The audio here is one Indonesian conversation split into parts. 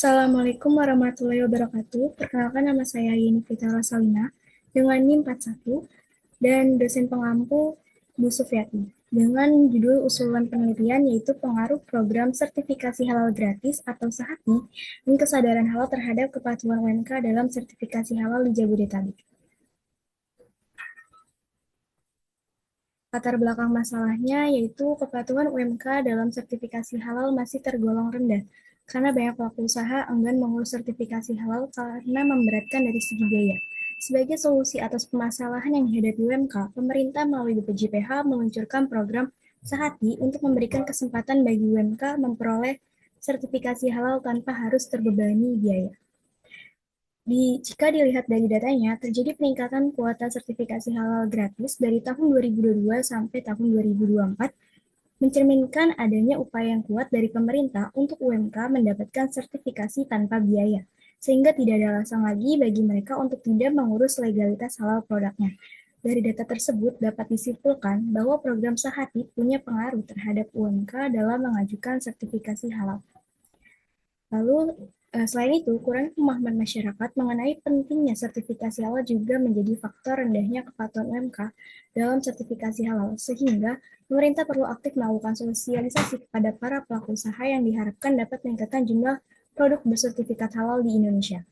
Assalamualaikum warahmatullahi wabarakatuh. Perkenalkan nama saya Yeni Fita Rosalina dengan NIM 41 dan dosen pengampu Bu Sufyati dengan judul usulan penelitian yaitu pengaruh program sertifikasi halal gratis atau SAHATI dan kesadaran halal terhadap kepatuhan UMK dalam sertifikasi halal di Jabodetabek. Latar belakang masalahnya yaitu kepatuhan UMK dalam sertifikasi halal masih tergolong rendah karena banyak pelaku usaha enggan mengurus sertifikasi halal karena memberatkan dari segi biaya. Sebagai solusi atas permasalahan yang dihadapi UMK, pemerintah melalui BPJPH meluncurkan program Sahati untuk memberikan kesempatan bagi UMK memperoleh sertifikasi halal tanpa harus terbebani biaya. Jika dilihat dari datanya, terjadi peningkatan kuota sertifikasi halal gratis dari tahun 2022 sampai tahun 2024, mencerminkan adanya upaya yang kuat dari pemerintah untuk UMK mendapatkan sertifikasi tanpa biaya, sehingga tidak ada alasan lagi bagi mereka untuk tidak mengurus legalitas halal produknya. Dari data tersebut dapat disimpulkan bahwa program Sahati punya pengaruh terhadap UMK dalam mengajukan sertifikasi halal. Lalu, selain itu, kurangnya pemahaman masyarakat mengenai pentingnya sertifikasi halal juga menjadi faktor rendahnya kepatuhan UMK dalam sertifikasi halal, sehingga pemerintah perlu aktif melakukan sosialisasi kepada para pelaku usaha yang diharapkan dapat meningkatkan jumlah produk bersertifikat halal di Indonesia.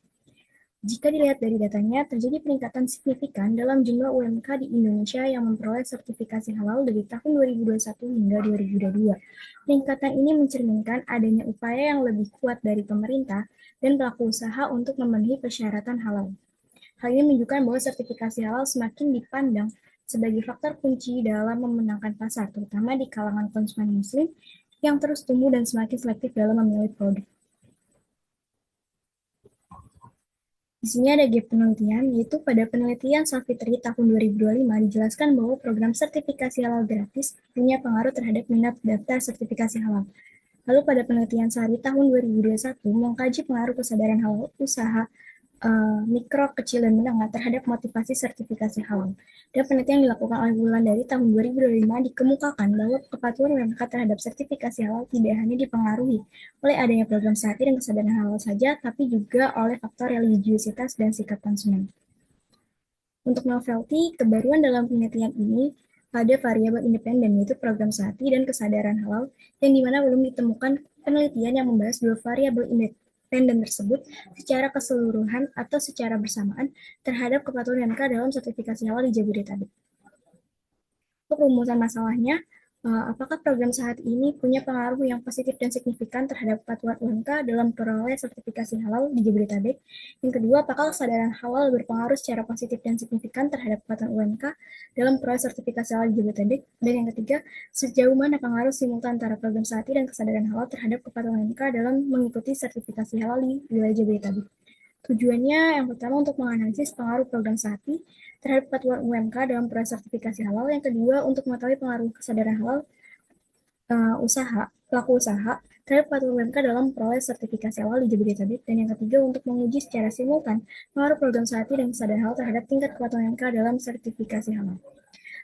Jika dilihat dari datanya, terjadi peningkatan signifikan dalam jumlah UMK di Indonesia yang memperoleh sertifikasi halal dari tahun 2021 hingga 2022. Peningkatan ini mencerminkan adanya upaya yang lebih kuat dari pemerintah dan pelaku usaha untuk memenuhi persyaratan halal. Hal ini menunjukkan bahwa sertifikasi halal semakin dipandang sebagai faktor kunci dalam memenangkan pasar, terutama di kalangan konsumen muslim yang terus tumbuh dan semakin selektif dalam memilih produk. Di sini ada gap penelitian, yaitu pada penelitian Savitri tahun 2025 dijelaskan bahwa program sertifikasi halal gratis punya pengaruh terhadap minat daftar sertifikasi halal. Lalu pada penelitian Sari tahun 2021 mengkaji pengaruh kesadaran halal usaha mikro, kecil, dan menengah terhadap motivasi sertifikasi halal. Dan penelitian yang dilakukan oleh Wulandari tahun 2025 dikemukakan bahwa kepatuhan UMK terhadap sertifikasi halal tidak hanya dipengaruhi oleh adanya program Sahati dan kesadaran halal saja, tapi juga oleh faktor religiusitas dan sikap konsumen. Untuk novelty, kebaruan dalam penelitian ini pada variabel independen, yaitu program Sahati dan kesadaran halal, yang dimana belum ditemukan penelitian yang membahas dua variabel independen tersebut secara keseluruhan atau secara bersamaan terhadap kepatuhan UMK dalam sertifikasi halal di Jabodetabek. Untuk rumusan masalahnya, apakah program saat ini punya pengaruh yang positif dan signifikan terhadap kepatuhan UMK dalam peroleh sertifikasi halal di Jabodetabek? Yang kedua, apakah kesadaran halal berpengaruh secara positif dan signifikan terhadap kepatuhan UMK dalam peroleh sertifikasi halal di Jabodetabek? Dan yang ketiga, sejauh mana pengaruh simultan antara program saat ini dan kesadaran halal terhadap kepatuhan UMK dalam mengikuti sertifikasi halal di wilayah Jabodetabek? Tujuannya yang pertama untuk menganalisis pengaruh program SAHATI terhadap kepatuhan UMK dalam proses sertifikasi halal. Yang kedua untuk mengetahui pengaruh kesadaran halal pelaku usaha terhadap kepatuhan UMK dalam proses sertifikasi halal di Jabodetabek. Dan yang ketiga untuk menguji secara simultan pengaruh program SAHATI dan kesadaran halal terhadap tingkat kepatuhan UMK dalam sertifikasi halal.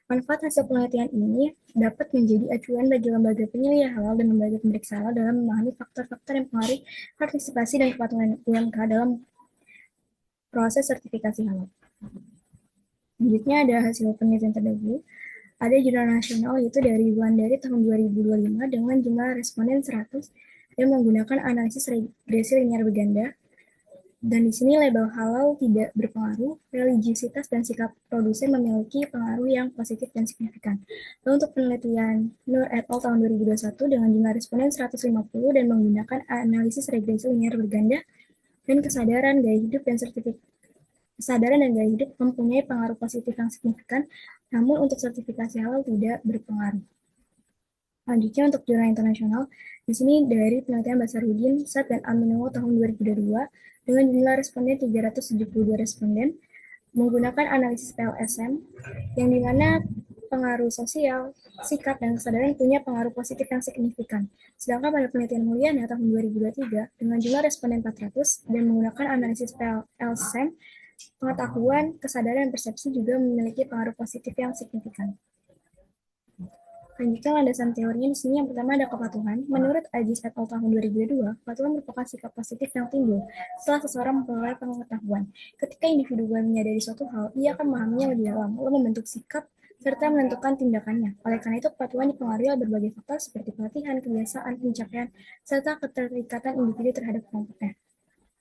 Manfaat hasil penelitian ini dapat menjadi acuan bagi lembaga penilai halal dan lembaga pemeriksa halal dalam memahami faktor-faktor yang mempengaruhi partisipasi dan kepatuhan UMK dalam proses sertifikasi halal. Selanjutnya ada hasil penelitian terdahulu. Ada jurnal nasional yaitu dari Wulandari tahun 2025 dengan jumlah responden 100 dan menggunakan analisis regresi linear berganda. Dan di sini label halal tidak berpengaruh, religiusitas dan sikap produsen memiliki pengaruh yang positif dan signifikan. Lalu untuk penelitian Nur et al. Tahun 2021 dengan jumlah responden 150 dan menggunakan analisis regresi linear berganda dan kesadaran gaya hidup dan kesadaran dan gaya hidup mempunyai pengaruh positif yang signifikan, namun untuk sertifikasi halal tidak berpengaruh. Selanjutnya untuk jurnal internasional, di sini dari penelitian Basarudin, Sat dan Aminullah tahun 2022 dengan jumlah responden 372 responden menggunakan analisis PLSM yang dimana pengaruh sosial, sikap, dan kesadaran punya pengaruh positif yang signifikan. Sedangkan pada penelitian Mulyana tahun 2023 dengan jumlah responden 400 dan menggunakan analisis PLSM, pengetahuan, kesadaran, dan persepsi juga memiliki pengaruh positif yang signifikan. Lanjutkan landasan teorinya di sini. Yang pertama ada kepatuhan. Menurut Ajis et al. Tahun 2002, kepatuhan merupakan sikap positif yang timbul setelah seseorang memperoleh pengetahuan. Ketika individu menyadari suatu hal, ia akan memahaminya lebih dalam, lalu membentuk sikap serta menentukan tindakannya. Oleh karena itu, kepatuhan dipengaruhi oleh berbagai faktor seperti pelatihan, kebiasaan, pencapaian, serta keterikatan individu terhadap kelompoknya.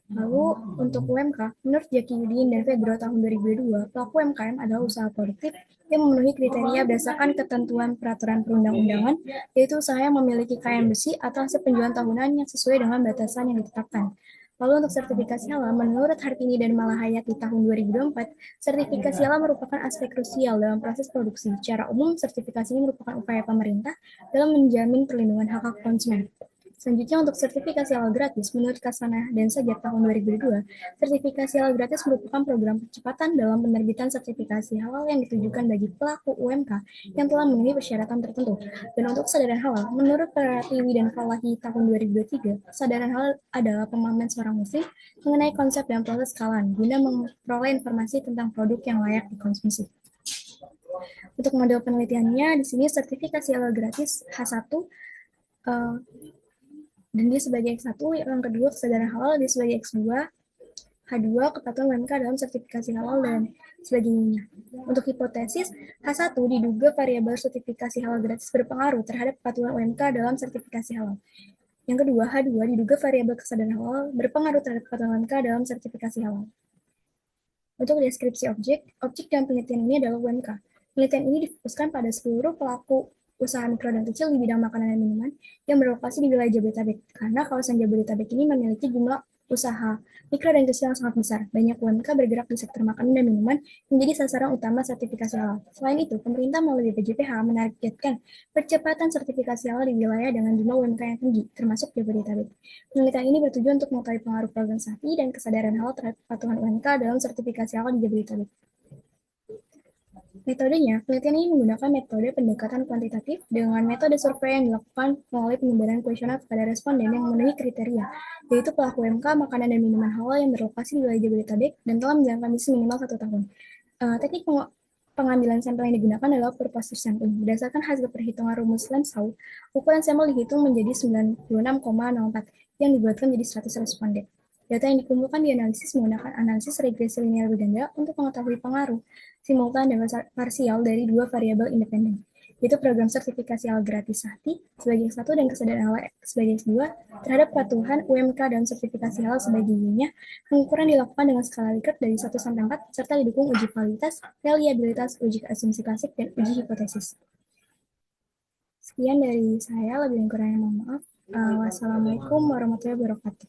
Lalu untuk UMK, menurut Jaki Yudin dan Febro tahun 2002, pelaku UMKM adalah usaha produktif yang memenuhi kriteria berdasarkan ketentuan peraturan perundang-undangan, yaitu usaha yang memiliki kekayaan bersih atau hasil penjualan tahunan yang sesuai dengan batasan yang ditetapkan. Lalu untuk sertifikasi halal, menurut Hartini dan Malahayat di tahun 2024, sertifikasi halal merupakan aspek krusial dalam proses produksi. Secara umum, sertifikasi ini merupakan upaya pemerintah dalam menjamin perlindungan hak-hak konsumen. Selanjutnya untuk sertifikasi halal gratis, menurut Kasana dan Sajak tahun 2002, sertifikasi halal gratis merupakan program percepatan dalam penerbitan sertifikasi halal yang ditujukan bagi pelaku UMK yang telah memenuhi persyaratan tertentu. Dan untuk kesadaran halal, menurut Pratiwi dan Falahi tahun 2023, kesadaran halal adalah pemahaman seorang muslim mengenai konsep dan proses kehalalan guna memperoleh informasi tentang produk yang layak dikonsumsi. Untuk model penelitiannya, di sini sertifikasi halal gratis H1 dan dia sebagai X1, yang kedua kesadaran halal, dia sebagai X2, H2 kepatuhan UMK dalam sertifikasi halal dan sebagainya. Untuk hipotesis, H1 diduga variabel sertifikasi halal gratis berpengaruh terhadap kepatuhan UMK dalam sertifikasi halal. Yang kedua, H2 diduga variabel kesadaran halal berpengaruh terhadap kepatuhan UMK dalam sertifikasi halal. Untuk deskripsi objek dalam penelitian ini adalah UMK. Penelitian ini difokuskan pada seluruh pelaku usaha mikro dan kecil di bidang makanan dan minuman yang berlokasi di wilayah Jabodetabek. Karena kawasan Jabodetabek ini memiliki jumlah usaha mikro dan kecil yang sangat besar. Banyak UMK bergerak di sektor makanan dan minuman menjadi sasaran utama sertifikasi halal. Selain itu, pemerintah melalui BPJPH menargetkan percepatan sertifikasi halal di wilayah dengan jumlah UMK yang tinggi, termasuk Jabodetabek. Penelitian ini bertujuan untuk mengetahui pengaruh program SAFI dan kesadaran halal terhadap kepatuhan UMK dalam sertifikasi halal di Jabodetabek. Metodenya, penelitian ini menggunakan metode pendekatan kuantitatif dengan metode survei yang dilakukan melalui penyebaran kuesioner kepada responden yang memenuhi kriteria, yaitu pelaku UMK, makanan dan minuman halal yang berlokasi di wilayah Jabodetabek dan telah menjalankan misi minimal 1 tahun. Teknik pengambilan sampel yang digunakan adalah purposive sampling. Berdasarkan hasil perhitungan rumus Lemsau, ukuran sampel dihitung menjadi 96,04 yang dibuatkan menjadi 100 responden. Data yang dikumpulkan dianalisis menggunakan analisis regresi linear berganda untuk mengetahui pengaruh simultan dan parsial dari dua variabel independen, yaitu program sertifikasi halal gratis SAHTI sebagai X1 dan kesadaran halal sebagai X2 terhadap kepatuhan UMK dan sertifikasi halal sebagai Y-nya. Pengukuran dilakukan dengan skala Likert dari 1 sampai 4 serta didukung uji kualitas, reliabilitas, uji asumsi klasik, dan uji hipotesis. Sekian dari saya, lebih kurangnya mohon maaf. Wassalamualaikum warahmatullahi wabarakatuh.